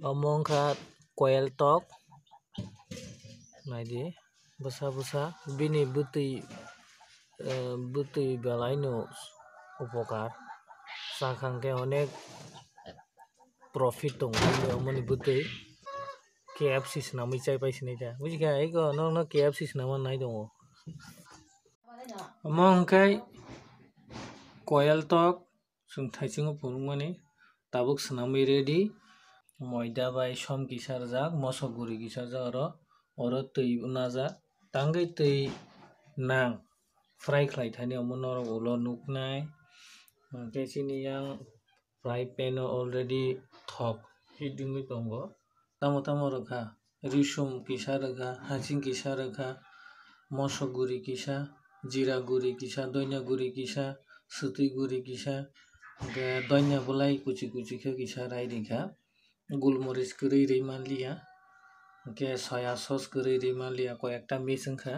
Omong kha koel tok naidi busa busa bini butui belai no upokar sakhang ke onek profit tong omoni butui KFC sinamui chai pai sinai ta bujika ego no KFC sinama nai dongo omong kai koel tok sung thaisingo purungmani tabuk sinamui ready moida bai som kisarjak mosok guri kisarjak oro tui unajak tangoi tui nang fry khlai thani omo norok ulo nuknai hwnkhe chini yang fry pan o already thok heat wngui tongo tamo rokha risum kisa rokha hasing kisa rokha mosok guri kisa jira guri kisa doina guri kisa swtui guri kisa hwnkhe doina bulai kuchi kuchi khe kisa rai rikha gulmorich kwrwi rwi manliya hwnkhe soya sauce kwrwi rwi manliya koyekta mix wngkha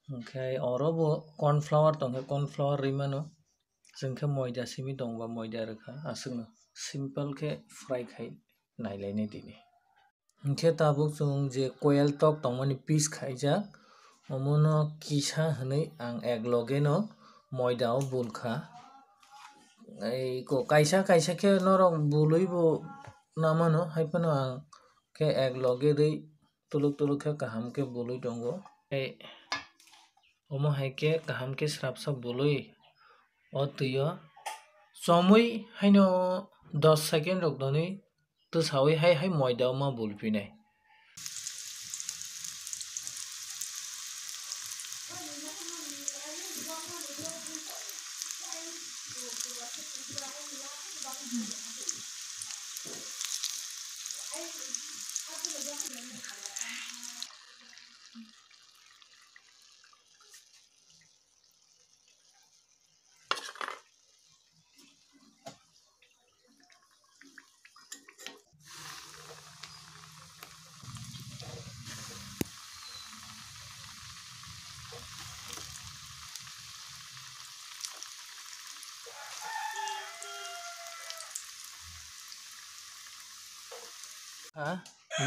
hwnkhe oro bo corn flour tongkha corn flour rwi mano chwngkhe moida simi tongba moida rokha aswkno simple khe fry khai nailainai tini hwnkhe tabuk chung je koel tok tongmani piece khaijak omono kisa hwnwi ang ekloge no moida o bulkha kaisa khe norok bului bo namano haifano ang khe ekloge rwi tuluk khe kaham khe bului tongo omo haikhe kaham khe srapsa bului o tui o chomui haino 10 second rok tonwi twisaui hai moida o ma bulphinai.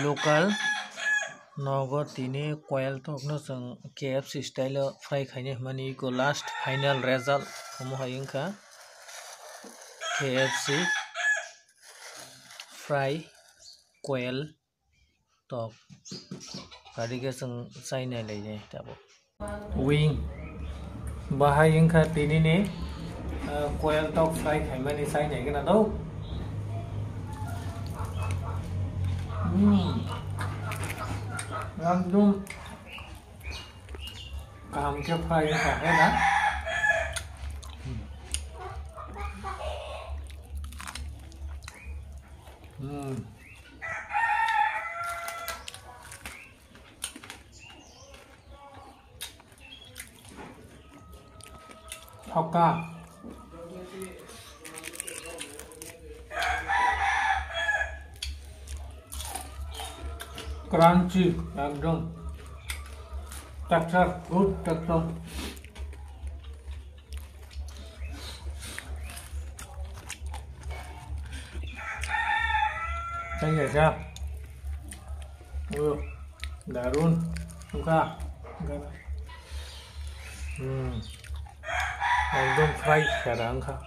Local nogo tini koel tok no chung KFC style o fry khainai himani iko last final result omo hai wngkha KFC fry koel tok kadike chung chai nailainai tabuk wing bahai wngkha tini ni koel tok fry khaimani chai naigana do একদম কামকে fry থাকে না ছক্কা crunchy একদম texture good texture Thấy vậy chưa? Darun, suka. Ekdom fry sekarang kah?